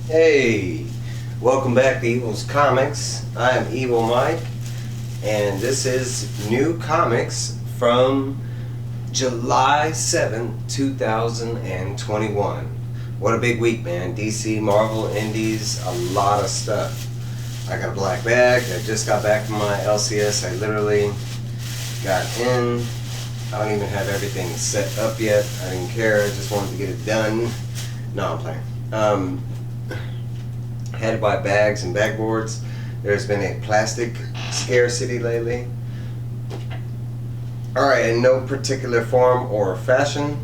Hey, welcome back to Evil's Comics. I am Evil Mike, and this is new comics from July 7th, 2021. What a big week, man. DC, Marvel, Indies, a lot of stuff. I got a black bag. I just got back from my LCS. I literally got in. I don't even have everything set up yet. I didn't care. I just wanted to get it done. No, I'm playing. Had to buy bags and backboards. There's been a plastic scarcity lately. Alright, in no particular form or fashion,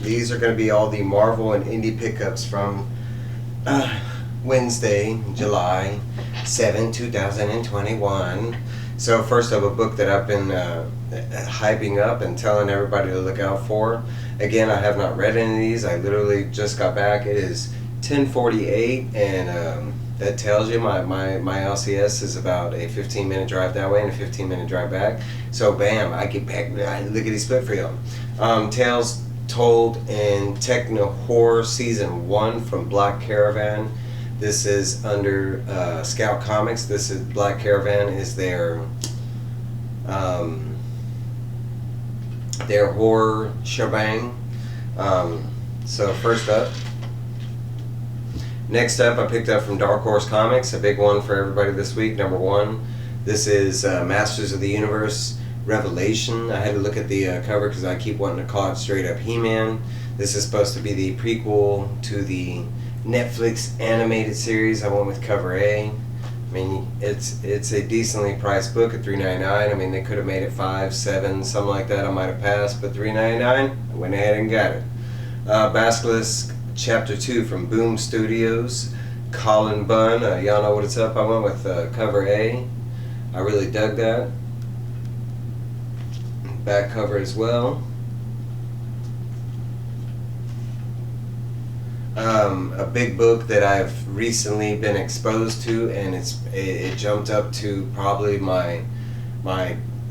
these are going to be all the Marvel and indie pickups from Wednesday, July 7, 2021. So first up, a book that I've been hyping up and telling everybody to look out for. Again, I have not read any of these. I literally just got back. It is 10:48, and that tells you my LCS is about a 15-minute drive that way and a 15-minute drive back. So bam, I get back. Look at these split for y'all. Tales told in Techno Horror Season 1 from Black Caravan. This is under Scout Comics. This is Black Caravan is their horror shebang. So first up. Next up, I picked up from Dark Horse Comics, a big one for everybody this week, number 1. This is Masters of the Universe Revelation. I had to look at the cover because I keep wanting to call it straight up He-Man. This is supposed to be the prequel to the Netflix animated series. I went with cover A. I mean, it's a decently priced book at $3.99. I mean, they could have made it $5, $7, something like that. I might have passed, but $3.99, I went ahead and got it. Basilisk Chapter 2 from Boom Studios, Colin Bunn. Y'all know what it's up. I went with cover A. I really dug that. Back cover as well. A big book that I've recently been exposed to, and it jumped up to probably my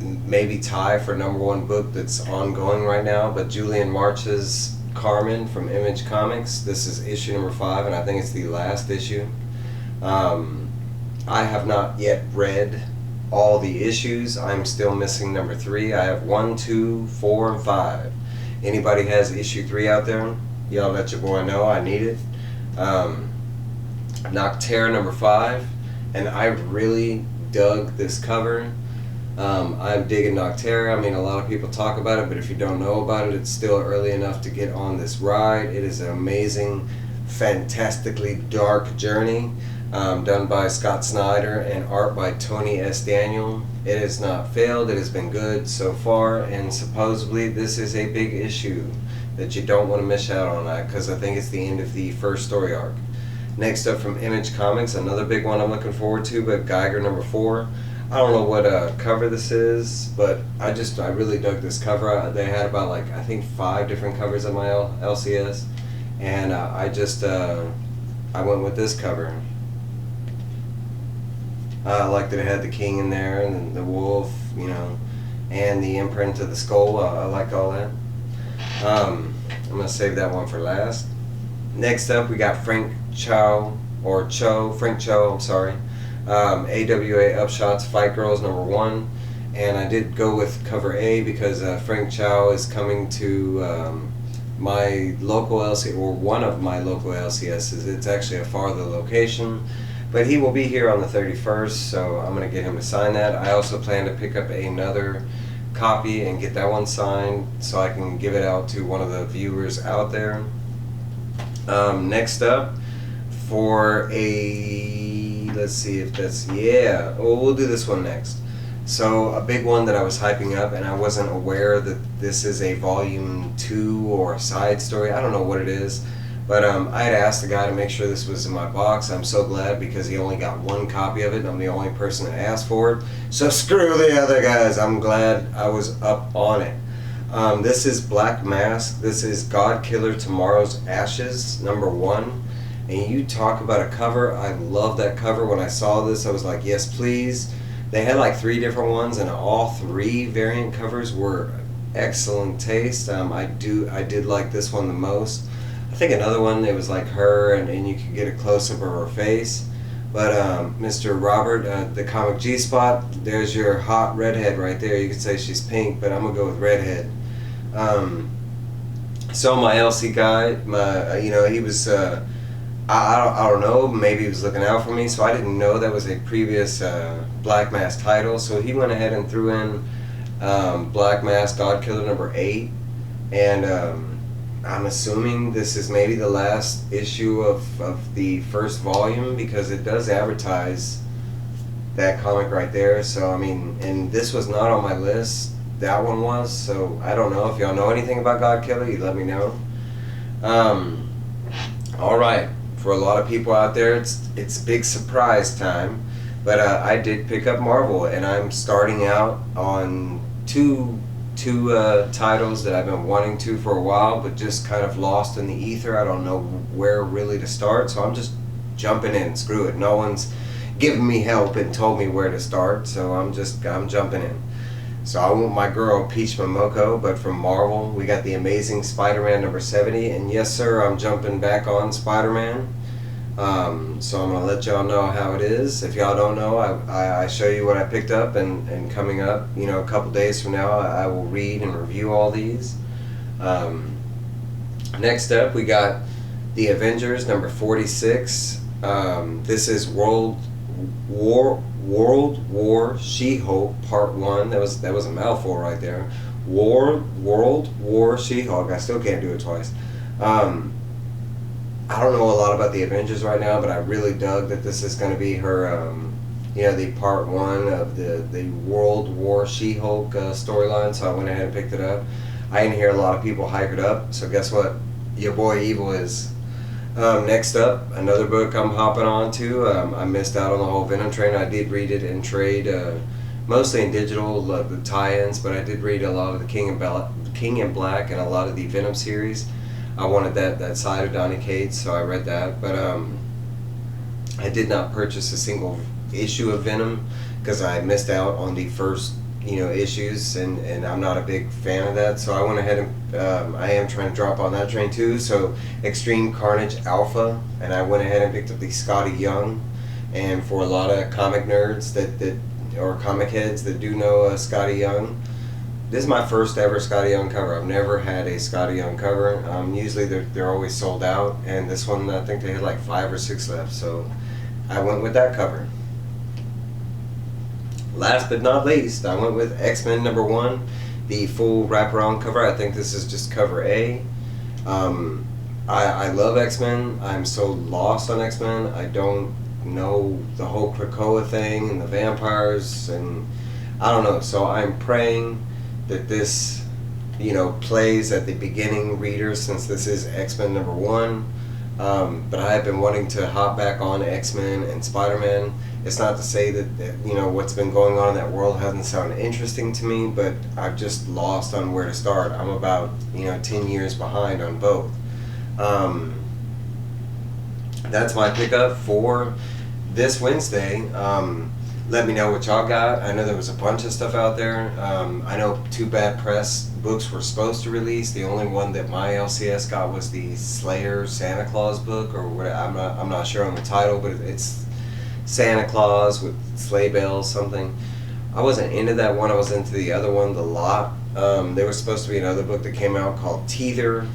maybe tie for number 1 book that's ongoing right now, but Julian March's Carmen from Image Comics. This is issue number 5, and I think it's the last issue. I have not yet read all the issues. I'm still missing number 3. I have 1, 2, 4, and 5. Anybody has issue 3 out there? Y'all let your boy know. I need it. Nocterra number 5, and I really dug this cover. I'm digging Nocterra. I mean, a lot of people talk about it, but if you don't know about it, it's still early enough to get on this ride. It is an amazing, fantastically dark journey, done by Scott Snyder and art by Tony S. Daniel. It has not failed. It has been good so far, and supposedly this is a big issue that you don't want to miss out on, because I think it's the end of the first story arc. Next up from Image Comics, another big one I'm looking forward to, but Geiger number 4. I don't know what cover this is, but I really dug this cover. They had about I think 5 different covers on my LCS, and I went with this cover. I liked that it had the king in there and the wolf, you know, and the imprint of the skull. I liked all that. I'm gonna save that one for last. Next up, we got Frank Cho. I'm sorry. AWA Upshots Fight Girls number 1, and I did go with cover A because Frank Chow is coming to my local LCS, or one of my local LCSs. It's actually a farther location, but he will be here on the 31st, so I'm going to get him to sign that. I also plan to pick up another copy and get that one signed so I can give it out to one of the viewers out there. Next up, for let's see if that's, we'll do this one next. So a big one that I was hyping up, and I wasn't aware that this is a volume 2 or a side story. I don't know what it is, but I had asked the guy to make sure this was in my box. I'm so glad because he only got 1 copy of it, and I'm the only person that asked for it. So screw the other guys. I'm glad I was up on it. This is Black Mask. This is God Killer Tomorrow's Ashes, number 1. And you talk about a cover. I love that cover. When I saw this, I was like, yes, please. They had 3 different ones, and all 3 variant covers were excellent taste. I did like this one the most. I think another one, it was like her, and you could get a close-up of her face. But Mr. Robert, the comic G-Spot, there's your hot redhead right there. You could say she's pink, but I'm going to go with redhead. So my LC guy, he was, I don't know, maybe he was looking out for me, so I didn't know that was a previous Black Mass title. So he went ahead and threw in Black Mass God Killer number 8. And I'm assuming this is maybe the last issue of the first volume, because it does advertise that comic right there. So, I mean, and this was not on my list. That one was. So, I don't know. If y'all know anything about God Killer, you let me know. Alright. For a lot of people out there, it's big surprise time. But I did pick up Marvel, and I'm starting out on two titles that I've been wanting to for a while, but just kind of lost in the ether. I don't know where really to start, so I'm just jumping in. Screw it. No one's given me help and told me where to start, so I'm jumping in. So I want my girl Peach Momoko, but from Marvel, we got the Amazing Spider-Man number 70, and yes sir, I'm jumping back on Spider-Man. So I'm gonna let y'all know how it is. If y'all don't know, I show you what I picked up, and coming up, a couple days from now, I will read and review all these. Next up, we got the Avengers number 46. This is World War She-Hulk Part 1. That was a mouthful right there. World War She-Hulk. I still can't do it twice. I don't know a lot about the Avengers right now, but I really dug that this is going to be her, the part 1 of the World War She-Hulk storyline, so I went ahead and picked it up. I didn't hear a lot of people hype it up, so guess what? Your boy Evil is. Next up, another book I'm hopping on to. I missed out on the whole Venom train. I did read it in trade, mostly in digital, the tie-ins, but I did read a lot of the King in Black and a lot of the Venom series. I wanted that side of Donny Cates, so I read that, but I did not purchase a single issue of Venom because I missed out on the first issues, and I'm not a big fan of that, so I went ahead and I am trying to drop on that train too. So Extreme Carnage Alpha, and I went ahead and picked up the Scotty Young. And for a lot of comic nerds or comic heads that do know Scotty Young, this is my first ever Scotty Young cover. I've never had a Scotty Young cover. Usually they're always sold out, and this one I think they had like 5 or 6 left, so I went with that cover. Last but not least, I went with X-Men number 1, the full wraparound cover. I think this is just cover A. I love X-Men. I'm so lost on X-Men. I don't know the whole Krakoa thing and the vampires, and I don't know. So I'm praying that this, plays at the beginning readers, since this is X-Men number 1. But I have been wanting to hop back on X-Men and Spider-Man. It's not to say that what's been going on in that world hasn't sounded interesting to me, but I've just lost on where to start. I'm about 10 years behind on both. That's my pickup for this Wednesday. Let me know what y'all got. I know there was a bunch of stuff out there. I know Too Bad Press books were supposed to release. The only one that my LCS got was the Slayer Santa Claus book, or what, I'm not sure on the title, but it's Santa Claus with sleigh bells something. I wasn't into that one. I was into the other one, The Lot. There was supposed to be another book that came out called Teether,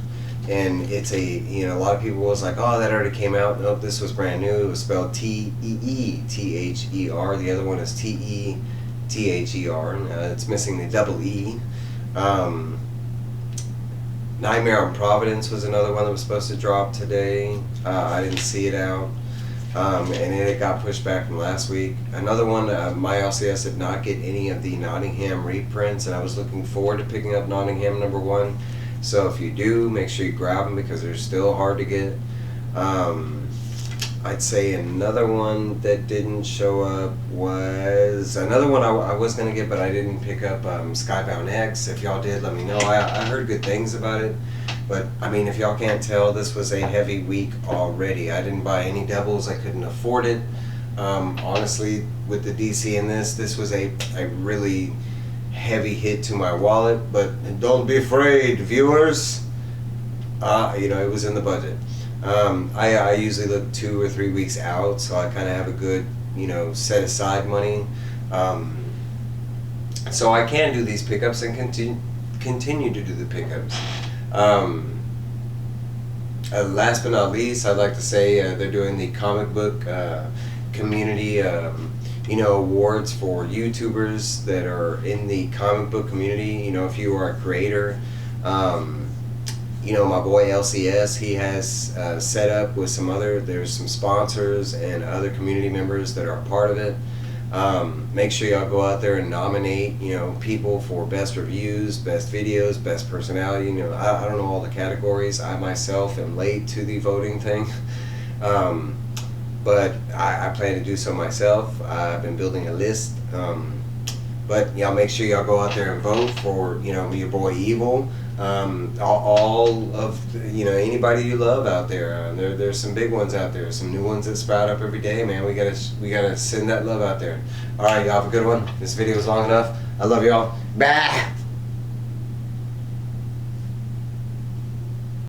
and it's a lot of people was like, oh, that already came out. Nope, this was brand new. It was spelled Teether. The other one is Tether. It's missing the double E. Nightmare on Providence was another one that was supposed to drop today. I didn't see it out, and it got pushed back from last week. Another one, my LCS did not get any of the Nottingham reprints, and I was looking forward to picking up Nottingham number 1. So if you do, make sure you grab them because they're still hard to get. I'd say another one that didn't show up was another one I was going to get, but I didn't pick up, Skybound X. If y'all did, let me know. I heard good things about it, but I mean, if y'all can't tell, this was a heavy week already. I didn't buy any doubles. I couldn't afford it. Honestly, with the DC in this was a really heavy hit to my wallet, but don't be afraid, viewers. It was in the budget. I usually look 2 or 3 weeks out, so I kind of have a good, set aside money. So I can do these pickups and continue to do the pickups. Last but not least, I'd like to say they're doing the comic book community, awards for YouTubers that are in the comic book community. If you are a creator, my boy LCS, he has set up with there's some sponsors and other community members that are a part of it. Make sure y'all go out there and nominate, people for best reviews, best videos, best personality. I don't know all the categories. I myself am late to the voting thing. But I plan to do so myself. I've been building a list. But y'all make sure y'all go out there and vote for, your boy Evil. All of, anybody you love out there. There's some big ones out there. Some new ones that sprout up every day, man. We gotta send that love out there. All right, y'all have a good one. This video is long enough. I love y'all. Bye.